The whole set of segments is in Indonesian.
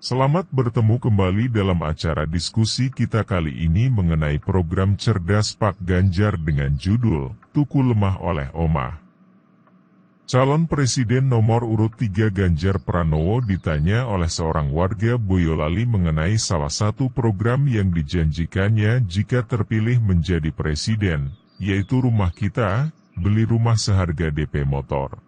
Selamat bertemu kembali dalam acara diskusi kita kali ini mengenai program cerdas Pak Ganjar dengan judul Tuku Lemah oleh Omah. Calon Presiden nomor urut 3 Ganjar Pranowo ditanya oleh seorang warga Boyolali mengenai salah satu program yang dijanjikannya jika terpilih menjadi presiden, yaitu Rumah Kita, beli rumah seharga DP motor.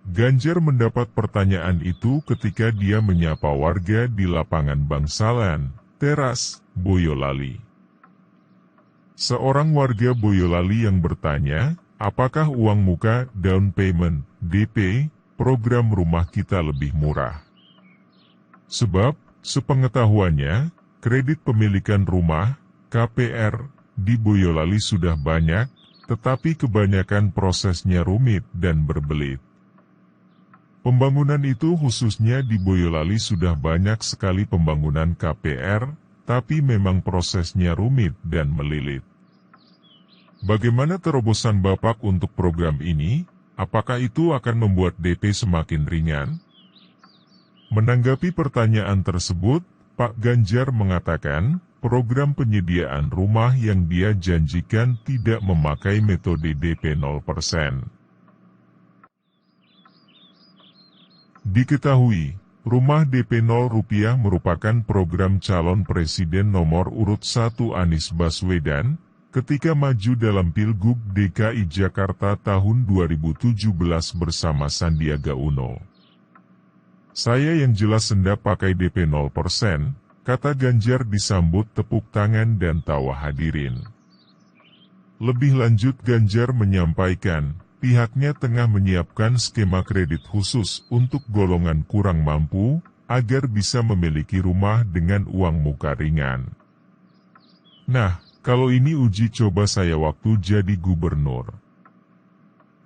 Ganjar mendapat pertanyaan itu ketika dia menyapa warga di lapangan Bangsalan, Teras, Boyolali. Seorang warga Boyolali yang bertanya, apakah uang muka, down payment, DP, program Rumah Kita lebih murah? Sebab, sepengetahuannya, kredit pemilikan rumah, KPR, di Boyolali sudah banyak, tetapi kebanyakan prosesnya rumit dan berbelit. Pembangunan itu khususnya di Boyolali sudah banyak sekali pembangunan KPR, tapi memang prosesnya rumit dan melilit. Bagaimana terobosan Bapak untuk program ini? Apakah itu akan membuat DP semakin ringan? Menanggapi pertanyaan tersebut, Pak Ganjar mengatakan, program penyediaan rumah yang dia janjikan tidak memakai metode DP 0%. Diketahui, Rumah DP 0 rupiah merupakan program calon presiden nomor urut 1 Anies Baswedan, ketika maju dalam Pilgub DKI Jakarta tahun 2017 bersama Sandiaga Uno. Saya yang jelas hendak pakai DP 0%, kata Ganjar disambut tepuk tangan dan tawa hadirin. Lebih lanjut Ganjar menyampaikan, pihaknya tengah menyiapkan skema kredit khusus untuk golongan kurang mampu, agar bisa memiliki rumah dengan uang muka ringan. Nah, kalau ini uji coba saya waktu jadi gubernur.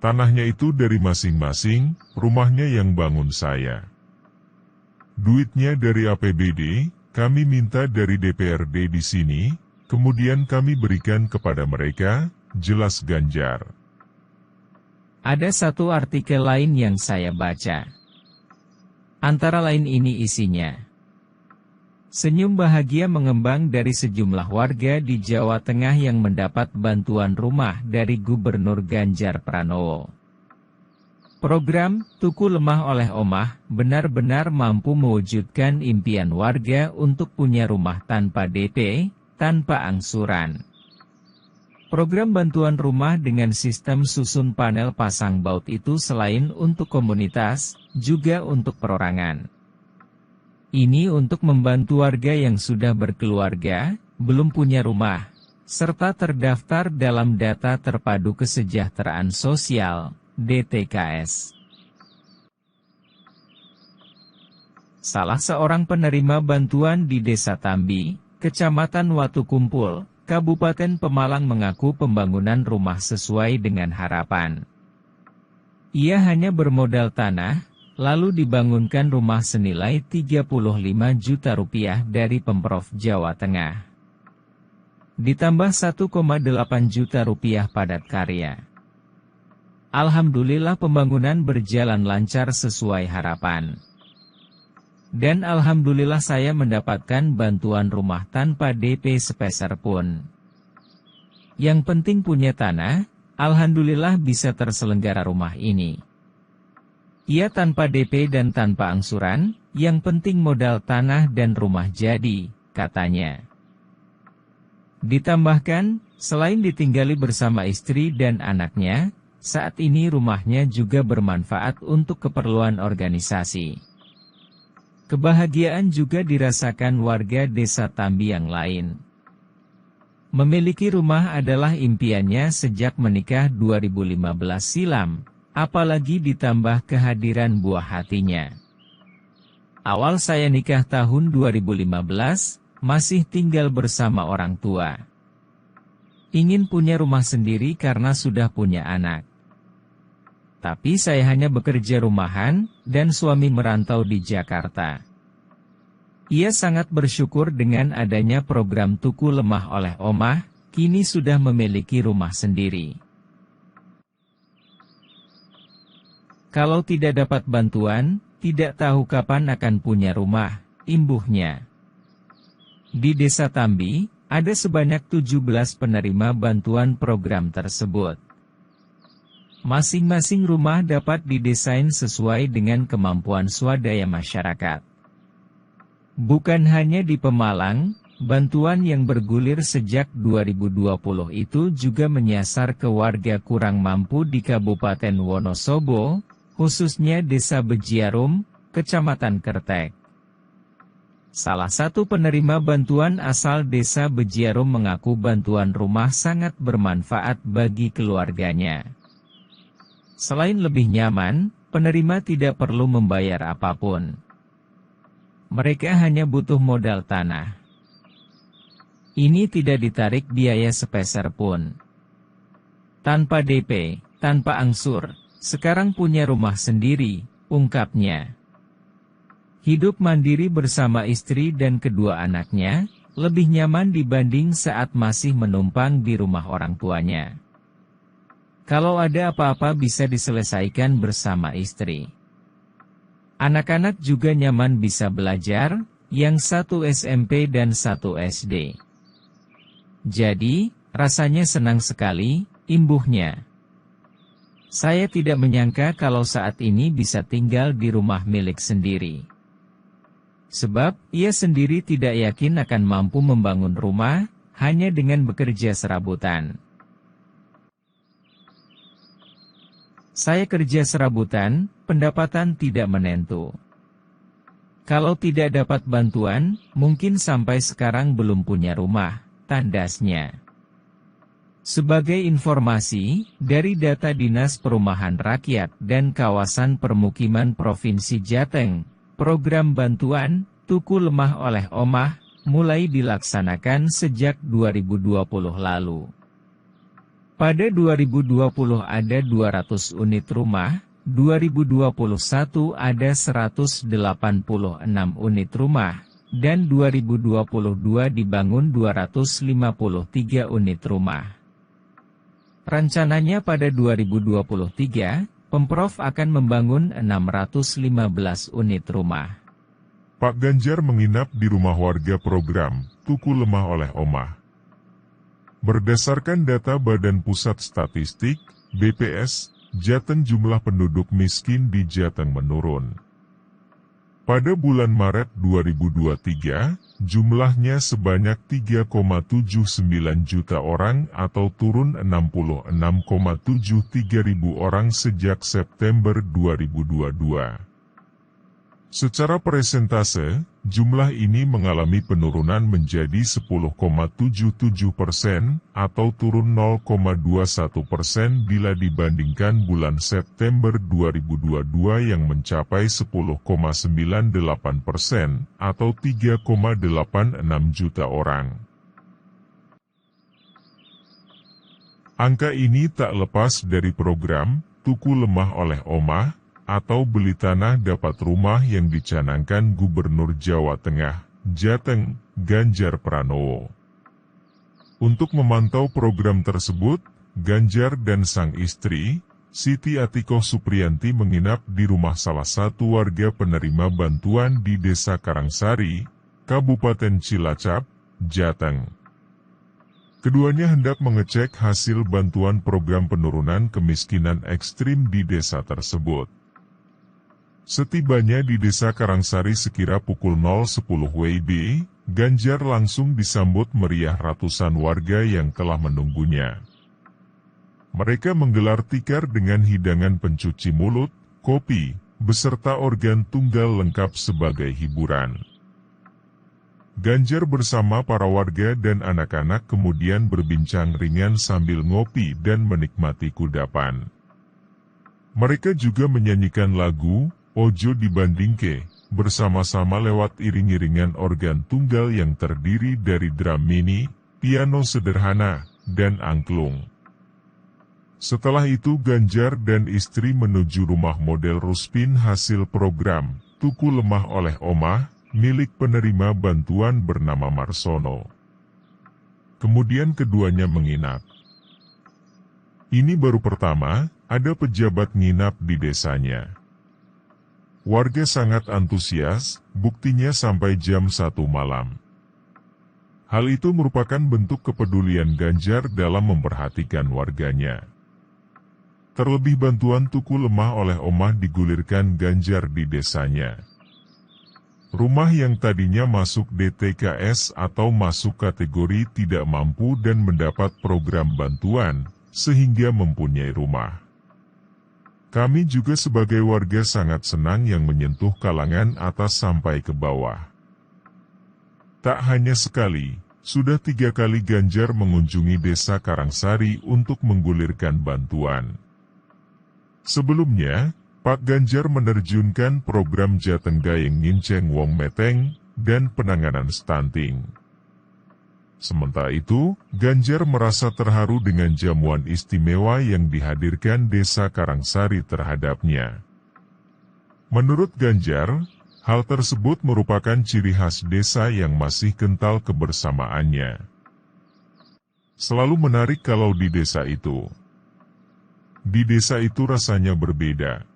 Tanahnya itu dari masing-masing, rumahnya yang bangun saya. Duitnya dari APBD, kami minta dari DPRD di sini, kemudian kami berikan kepada mereka, jelas Ganjar. Ada satu artikel lain yang saya baca. Antara lain ini isinya. Senyum bahagia mengembang dari sejumlah warga di Jawa Tengah yang mendapat bantuan rumah dari Gubernur Ganjar Pranowo. Program Tuku Lemah oleh Omah benar-benar mampu mewujudkan impian warga untuk punya rumah tanpa DP, tanpa angsuran. Program bantuan rumah dengan sistem susun panel pasang baut itu selain untuk komunitas, juga untuk perorangan. Ini untuk membantu warga yang sudah berkeluarga, belum punya rumah, serta terdaftar dalam Data Terpadu Kesejahteraan Sosial, DTKS. Salah seorang penerima bantuan di Desa Tambi, Kecamatan Watu Kumpul, Kabupaten Pemalang mengaku pembangunan rumah sesuai dengan harapan. Ia hanya bermodal tanah, lalu dibangunkan rumah senilai 35 juta rupiah dari Pemprov Jawa Tengah. Ditambah 1,8 juta rupiah padat karya. Alhamdulillah pembangunan berjalan lancar sesuai harapan. Dan alhamdulillah saya mendapatkan bantuan rumah tanpa DP sepeser pun. Yang penting punya tanah, alhamdulillah bisa terselenggara rumah ini. Ia tanpa DP dan tanpa angsuran, yang penting modal tanah dan rumah jadi, katanya. Ditambahkan, selain ditinggali bersama istri dan anaknya, saat ini rumahnya juga bermanfaat untuk keperluan organisasi. Kebahagiaan juga dirasakan warga Desa Tambi yang lain. Memiliki rumah adalah impiannya sejak menikah 2015 silam, apalagi ditambah kehadiran buah hatinya. Awal saya nikah tahun 2015, masih tinggal bersama orang tua. Ingin punya rumah sendiri karena sudah punya anak. Tapi saya hanya bekerja rumahan, dan suami merantau di Jakarta. Ia sangat bersyukur dengan adanya program Tuku Lemah oleh Omah, kini sudah memiliki rumah sendiri. Kalau tidak dapat bantuan, tidak tahu kapan akan punya rumah, imbuhnya. Di Desa Tambi, ada sebanyak 17 penerima bantuan program tersebut. Masing-masing rumah dapat didesain sesuai dengan kemampuan swadaya masyarakat. Bukan hanya di Pemalang, bantuan yang bergulir sejak 2020 itu juga menyasar ke warga kurang mampu di Kabupaten Wonosobo, khususnya Desa Bejiarum, Kecamatan Kertek. Salah satu penerima bantuan asal Desa Bejiarum mengaku bantuan rumah sangat bermanfaat bagi keluarganya. Selain lebih nyaman, penerima tidak perlu membayar apapun. Mereka hanya butuh modal tanah. Ini tidak ditarik biaya sepeser pun. Tanpa DP, tanpa angsur, sekarang punya rumah sendiri, ungkapnya. Hidup mandiri bersama istri dan kedua anaknya, lebih nyaman dibanding saat masih menumpang di rumah orang tuanya. Kalau ada apa-apa bisa diselesaikan bersama istri. Anak-anak juga nyaman bisa belajar, yang satu SMP dan satu SD. Jadi, rasanya senang sekali, imbuhnya. Saya tidak menyangka kalau saat ini bisa tinggal di rumah milik sendiri. Sebab, ia sendiri tidak yakin akan mampu membangun rumah, hanya dengan bekerja serabutan. Saya kerja serabutan, pendapatan tidak menentu. Kalau tidak dapat bantuan, mungkin sampai sekarang belum punya rumah, tandasnya. Sebagai informasi, dari data Dinas Perumahan Rakyat dan Kawasan Permukiman Provinsi Jateng, program bantuan Tuku Lemah oleh Omah mulai dilaksanakan sejak 2020 lalu. Pada 2020 ada 200 unit rumah, 2021 ada 186 unit rumah, dan 2022 dibangun 253 unit rumah. Rencananya pada 2023, Pemprov akan membangun 615 unit rumah. Pak Ganjar menginap di rumah warga program Tuku Lemah oleh Omah. Berdasarkan data Badan Pusat Statistik, BPS, Jateng jumlah penduduk miskin di Jateng menurun. Pada bulan Maret 2023, jumlahnya sebanyak 3,79 juta orang atau turun 66,73 ribu orang sejak September 2022. Secara persentase, jumlah ini mengalami penurunan menjadi 10,77% atau turun 0,21% bila dibandingkan bulan September 2022 yang mencapai 10,98% atau 3,86 juta orang. Angka ini tak lepas dari program Tuku Lemah oleh Omah, atau beli tanah dapat rumah yang dicanangkan Gubernur Jawa Tengah, Jateng, Ganjar Pranowo. Untuk memantau program tersebut, Ganjar dan sang istri, Siti Atikoh Supriyanti menginap di rumah salah satu warga penerima bantuan di Desa Karangsari, Kabupaten Cilacap, Jateng. Keduanya hendak mengecek hasil bantuan program penurunan kemiskinan ekstrim di desa tersebut. Setibanya di Desa Karangsari sekira pukul 0.10 WIB, Ganjar langsung disambut meriah ratusan warga yang telah menunggunya. Mereka menggelar tikar dengan hidangan pencuci mulut, kopi, beserta organ tunggal lengkap sebagai hiburan. Ganjar bersama para warga dan anak-anak kemudian berbincang ringan sambil ngopi dan menikmati kudapan. Mereka juga menyanyikan lagu Ojo Dibandingke, bersama-sama lewat iring-iringan organ tunggal yang terdiri dari drum mini, piano sederhana, dan angklung. Setelah itu Ganjar dan istri menuju rumah model Ruspin hasil program Tuku Lemah oleh Omah, milik penerima bantuan bernama Marsono. Kemudian keduanya menginap. Ini baru pertama, ada pejabat nginap di desanya. Warga sangat antusias, buktinya sampai jam 1 malam. Hal itu merupakan bentuk kepedulian Ganjar dalam memperhatikan warganya. Terlebih bantuan tuku lemah oleh Omah digulirkan Ganjar di desanya. Rumah yang tadinya masuk DTKS atau masuk kategori tidak mampu dan mendapat program bantuan, sehingga mempunyai rumah. Kami juga sebagai warga sangat senang yang menyentuh kalangan atas sampai ke bawah. Tak hanya sekali, sudah 3 kali Ganjar mengunjungi desa Karangsari untuk menggulirkan bantuan. Sebelumnya, Pak Ganjar menerjunkan program Jateng Gayeng Nginceng Wong Meteng dan penanganan stunting. Sementara itu, Ganjar merasa terharu dengan jamuan istimewa yang dihadirkan desa Karangsari terhadapnya. Menurut Ganjar, hal tersebut merupakan ciri khas desa yang masih kental kebersamaannya. Selalu menarik kalau di desa itu. Di desa itu rasanya berbeda.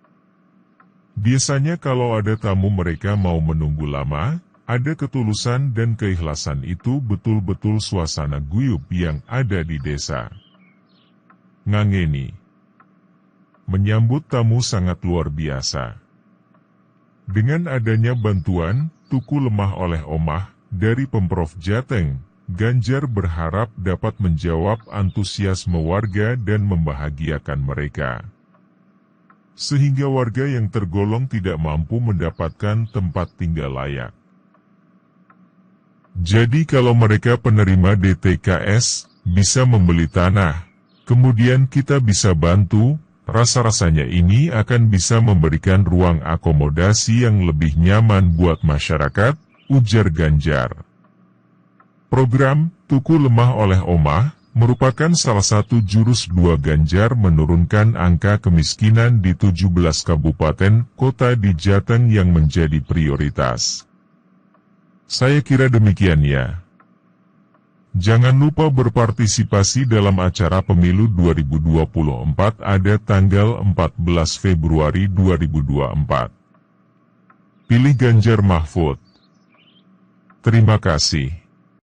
Biasanya kalau ada tamu mereka mau menunggu lama, ada ketulusan dan keikhlasan itu betul-betul suasana guyub yang ada di desa. Ngangeni. Menyambut tamu sangat luar biasa. Dengan adanya bantuan, tuku lemah oleh Omah, dari Pemprov Jateng, Ganjar berharap dapat menjawab antusiasme warga dan membahagiakan mereka. Sehingga warga yang tergolong tidak mampu mendapatkan tempat tinggal layak. Jadi kalau mereka penerima DTKS, bisa membeli tanah, kemudian kita bisa bantu, rasa-rasanya ini akan bisa memberikan ruang akomodasi yang lebih nyaman buat masyarakat, ujar Ganjar. Program Tuku Lemah oleh Omah merupakan salah satu jurus 2 Ganjar menurunkan angka kemiskinan di 17 kabupaten kota di Jateng yang menjadi prioritas. Saya kira demikian ya. Jangan lupa berpartisipasi dalam acara pemilu 2024 ada tanggal 14 Februari 2024. Pilih Ganjar Mahfud. Terima kasih.